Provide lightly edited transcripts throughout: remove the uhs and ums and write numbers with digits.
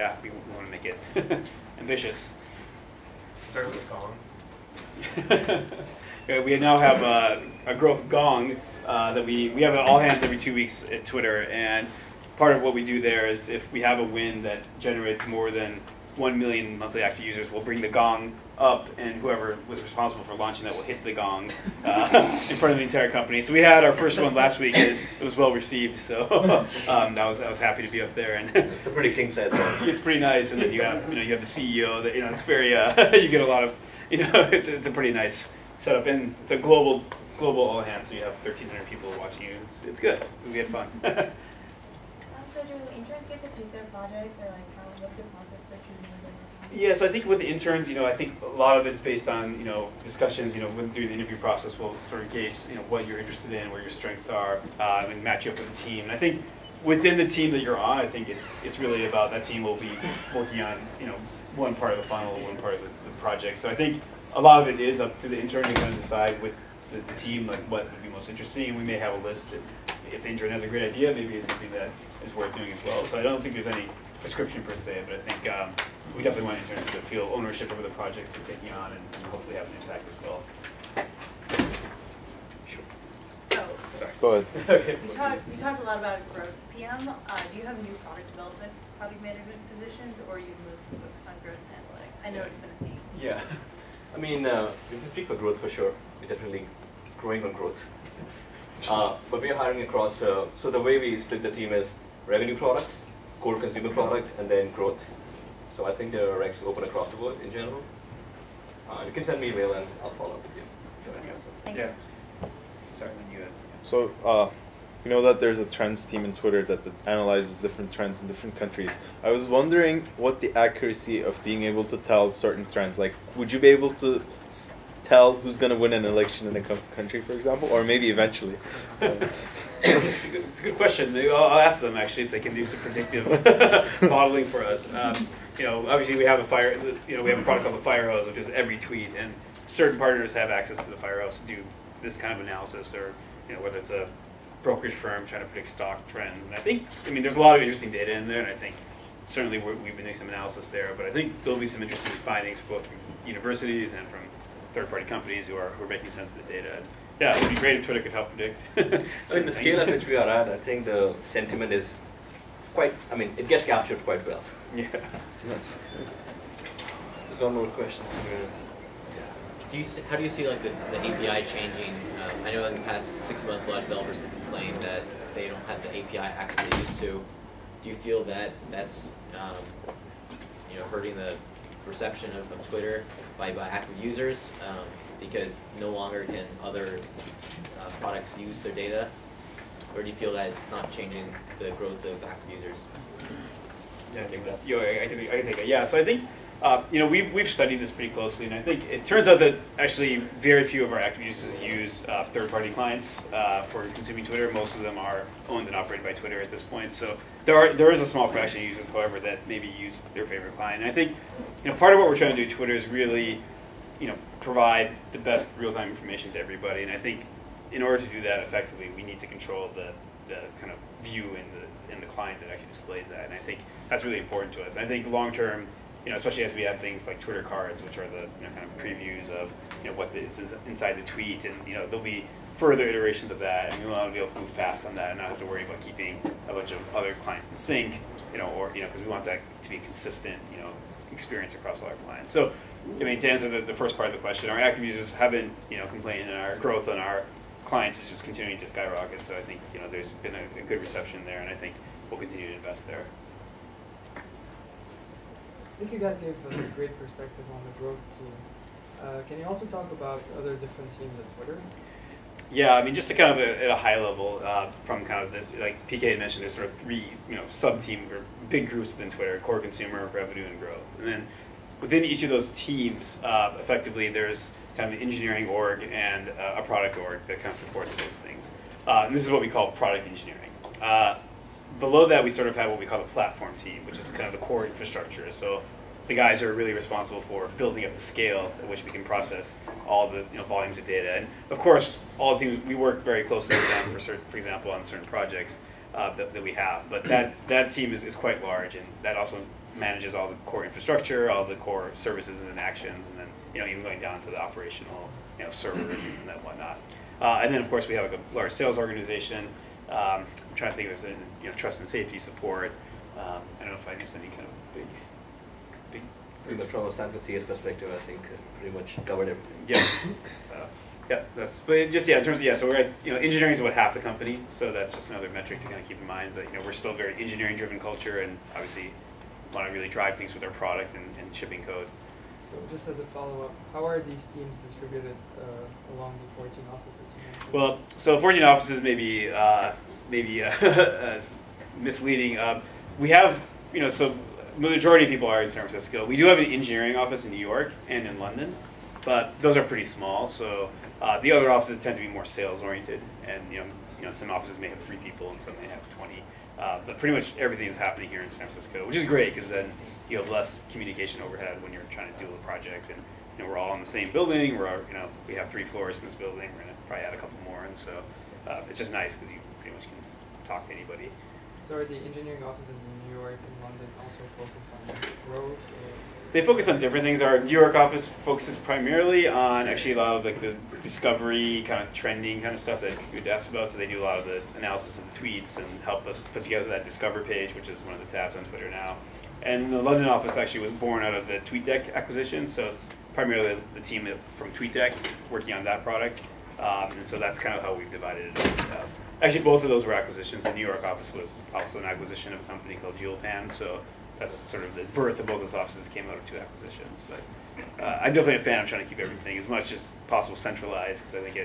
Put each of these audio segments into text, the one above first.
yeah, we want to make it ambitious. Start with Gong. We now have a growth gong that we have an all hands every 2 weeks at Twitter, and part of what we do there is if we have a win that generates more than 1 million monthly active users, we'll bring the gong up, and whoever was responsible for launching that will hit the gong in front of the entire company. So we had our first one last week, and it was well received. So I was happy to be up there, and it's a pretty king size gong. It's pretty nice, and then you have the CEO that it's very you get a lot of it's a pretty nice setup, and it's a global all hands, so you have 1,300 people watching you. It's good. We had fun. So do interns get to pick their projects, or what's the process for choosing their? Yeah, so I think with the interns, I think a lot of it's based on discussions. When through the interview process, we'll sort of gauge what you're interested in, where your strengths are, and match you up with the team. And I think within the team that you're on, I think it's really about that team will be working on one part of the funnel, one part of the project. So I think a lot of it is up to the intern to kind of decide with the team what would be most interesting. And we may have a list. If the intern has a great idea, maybe it's something that is worth doing as well. So I don't think there's any prescription per se, but I think we definitely want interns to feel ownership over the projects they're taking on, and hopefully have an impact as well. Sure. Sorry. Go ahead. Okay. You talked a lot about growth PM. Do you have new product development, product management positions, or you mostly focus on growth and analytics? I know it's been a theme. Yeah. I mean, we can speak for growth for sure. We're definitely growing on growth. But we are hiring across, so the way we split the team is revenue products, core consumer product, and then growth. So I think there are recs open across the board in general. You can send me an email and I'll follow up with you. If you have any questions. Thank you. Yeah. Sorry, then you had. So, you know that there's a trends team in Twitter that analyzes different trends in different countries. I was wondering what the accuracy of being able to tell certain trends, like would you be able to tell who's going to win an election in a country, for example, or maybe eventually? It's a good question. I'll ask them actually if they can do some predictive modeling for us. Obviously we have we have a product called the Firehose, which is every tweet, and certain partners have access to the Firehose to do this kind of analysis, or whether it's a brokerage firm trying to predict stock trends. And I think, there's a lot of interesting data in there, and I think certainly we've been doing some analysis there, but I think there'll be some interesting findings both from universities and from third-party companies who are making sense of the data. And yeah, it would be great if Twitter could help predict. The scale at which we are at, I think the sentiment is quite, it gets captured quite well. Yeah. There's one more question. How do you see the API changing? I know in the past 6 months, a lot of developers have complained that they don't have the API access they used to. Do you feel that that's hurting the perception of Twitter by active users because no longer can other products use their data? Or do you feel that it's not changing the growth of active users? Yeah, I think that's, I can take it. Yeah, so I think we've studied this pretty closely, and I think it turns out that actually very few of our active users use third-party clients for consuming Twitter. Most of them are owned and operated by Twitter at this point. So there is a small fraction of users, however, that maybe use their favorite client. And I think part of what we're trying to do at Twitter is really provide the best real-time information to everybody. And I think in order to do that effectively, we need to control the kind of view in the client that actually displays that. And I think that's really important to us. And I think long-term, especially as we have things like Twitter cards, which are the kind of previews of what is inside the tweet, and there'll be further iterations of that, and we want to be able to move fast on that and not have to worry about keeping a bunch of other clients in sync, or because we want that to be a consistent, experience across all our clients. So, to answer the first part of the question, our active users haven't complained, and our growth on our clients is just continuing to skyrocket. So I think there's been a good reception there, and I think we'll continue to invest there. I think you guys gave us a great perspective on the growth team. Can you also talk about other different teams at Twitter? Yeah, just to kind of at a high level, from kind of like PK had mentioned, there's sort of three sub-team or big groups within Twitter: core, consumer, revenue, and growth. And then within each of those teams, effectively there's kind of an engineering org and a product org that kind of supports those things. And this is what we call product engineering. Below that, we sort of have what we call the platform team, which is kind of the core infrastructure. So the guys are really responsible for building up the scale at which we can process all the volumes of data. And of course, all the teams, we work very closely with them for example, on certain projects that we have. But that team is quite large, and that also manages all the core infrastructure, all the core services and actions, and then even going down to the operational servers and then whatnot. And then of course we have like a large sales organization. I'm trying to think if there's trust and safety support. I don't know if I missed any kind of big. From a Stanford CS perspective, I think pretty much covered everything. Yeah. So, yeah, but just in terms of so we're at, engineering is about half the company, so that's just another metric to kind of keep in mind, is that we're still a very engineering driven culture, and obviously want to really drive things with our product and shipping code. So just as a follow-up, how are these teams distributed along the 14 offices you mentioned? Well, so 14 offices may be misleading. We have, so the majority of people are in San Francisco. We do have an engineering office in New York and in London, but those are pretty small. So the other offices tend to be more sales oriented, and some offices may have 3 people and some may have 20. But pretty much everything is happening here in San Francisco, which is great because then you have less communication overhead when you're trying to do a project. And we're all in the same building. We have 3 floors in this building. We're gonna probably add a couple more, and so it's just nice because you pretty much can talk to anybody. So are the engineering offices in New York and London also focused on growth? They focus on different things. Our New York office focuses primarily on actually a lot of like the discovery kind of trending kind of stuff that you would ask about. So they do a lot of the analysis of the tweets and help us put together that Discover page, which is one of the tabs on Twitter now. And the London office actually was born out of the TweetDeck acquisition. So it's primarily the team from TweetDeck working on that product. And so that's kind of how we've divided it up. Actually, both of those were acquisitions. The New York office was also an acquisition of a company called JewelPan. So that's sort of the birth of both those offices came out of 2 acquisitions. But I'm definitely a fan of trying to keep everything as much as possible centralized, because I think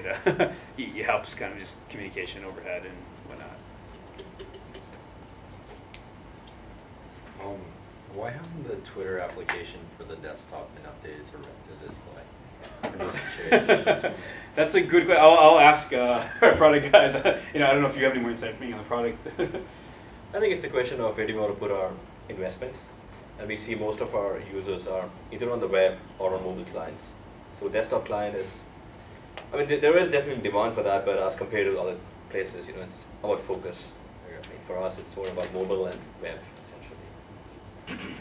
it helps kind of just communication overhead and whatnot. Why hasn't the Twitter application for the desktop been updated to display? I'm just curious. That's a good question. I'll ask our product guys. I don't know if you have any more insight for me on the product. I think it's a question of where do we want to put our investments, and we see most of our users are either on the web or on mobile clients. So desktop client is, there is definitely demand for that, but as compared to other places, it's about focus. For us, it's more about mobile and web, essentially.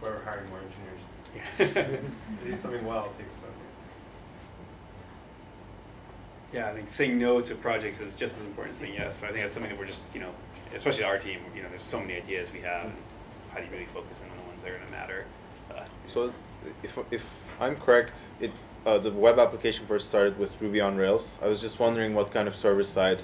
We're hiring more engineers. To do something well, it takes about. Yeah, I think saying no to projects is just as important as saying yes. So I think that's something that we're just, especially our team, there's so many ideas we have. How do you really focus on the ones that are going to matter? So if I'm correct, the web application first started with Ruby on Rails. I was just wondering what kind of server-side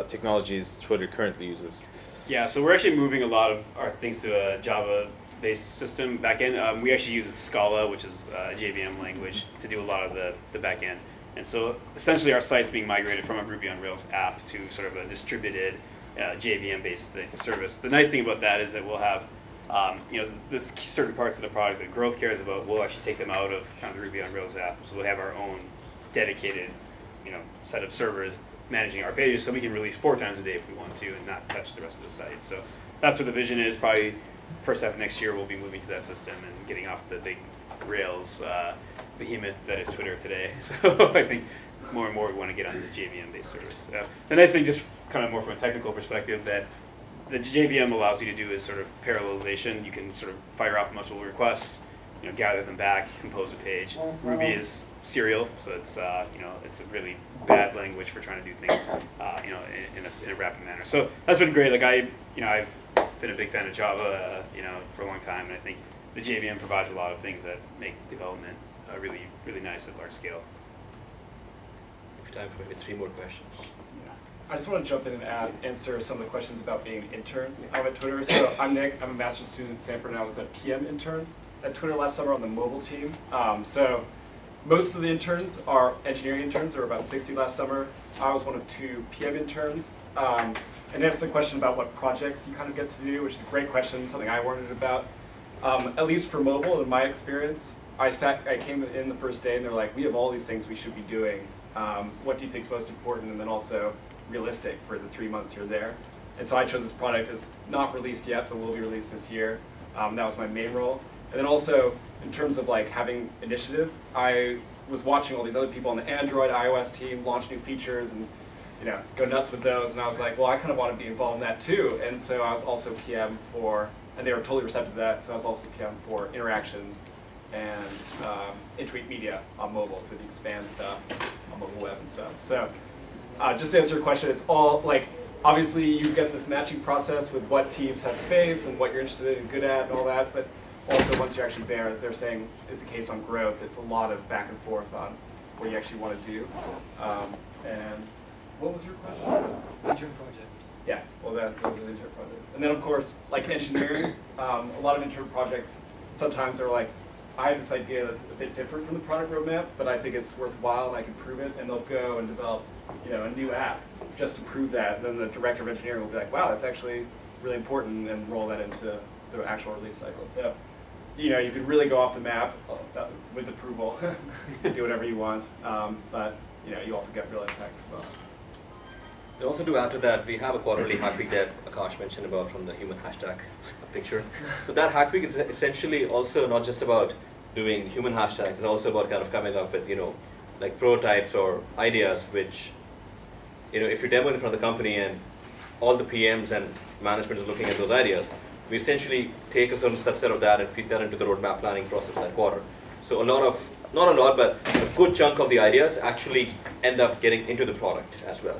technologies Twitter currently uses. Yeah, so we're actually moving a lot of our things to a Java-based system backend. We actually use Scala, which is a JVM language, to do a lot of the backend. And so essentially our site's being migrated from a Ruby on Rails app to sort of a distributed JVM-based service. The nice thing about that is that we'll have, there's certain parts of the product that growth cares about. We'll actually take them out of kind of the Ruby on Rails app. So we'll have our own dedicated, set of servers managing our pages, so we can release 4 times a day if we want to, and not touch the rest of the site. So that's what the vision is. Probably first half of next year, we'll be moving to that system and getting off the big Rails behemoth that is Twitter today. So I think more and more we want to get on this JVM-based service. The nice thing, just kind of more from a technical perspective, that the JVM allows you to do is sort of parallelization. You can sort of fire off multiple requests, gather them back, compose a page. Ruby is serial, so it's it's a really bad language for trying to do things in a rapid manner. So that's been great. Like I've been a big fan of Java for a long time, and I think the JVM provides a lot of things that make development really, really nice at large scale. We have time for maybe 3 more questions. I just want to jump in and answer some of the questions about being an intern at Twitter. So I'm Nick. I'm a master's student at Stanford, and I was a PM intern at Twitter last summer on the mobile team. So most of the interns are engineering interns. There were about 60 last summer. I was one of 2 PM interns. And answer the question about what projects you kind of get to do, which is a great question, something I wondered about. At least for mobile, in my experience, I came in the first day and they're like, we have all these things we should be doing. What do you think is most important? And then also realistic for the 3 months you're there. And so I chose this product as not released yet, but will be released this year. That was my main role. And then also, in terms of like having initiative, I was watching all these other people on the Android, iOS team launch new features and go nuts with those. And I was like, well, I kind of want to be involved in that too. And so I was also PM for and they were totally receptive to that. So I was also PM for interactions and Intuit Media on mobile, so the expand stuff on mobile web and stuff. So just to answer your question, it's all like, obviously you get this matching process with what teams have space and what you're interested in and good at and all that, but also once you're actually there, as they're saying is the case on growth, it's a lot of back and forth on what you actually want to do. And what was your question? Intern projects. Yeah, well, those are the intern projects. And then, of course, like engineering, a lot of intern projects, sometimes they're like, I have this idea that's a bit different from the product roadmap, but I think it's worthwhile and I can prove it, and they'll go and develop, a new app just to prove that. And then the director of engineering will be like, wow, that's actually really important, and roll that into the actual release cycle. So, you could really go off the map with approval, do whatever you want, but you also get real impact as well. And also to add to that, we have a quarterly hack week that Akash mentioned about from the human hashtag picture. So that hack week is essentially also not just about doing human hashtags, it's also about kind of coming up with, like prototypes or ideas which, if you're demoing in front of the company and all the PMs and management is looking at those ideas, we essentially take a certain subset of that and feed that into the roadmap planning process for that quarter. So not a lot, but a good chunk of the ideas actually end up getting into the product as well.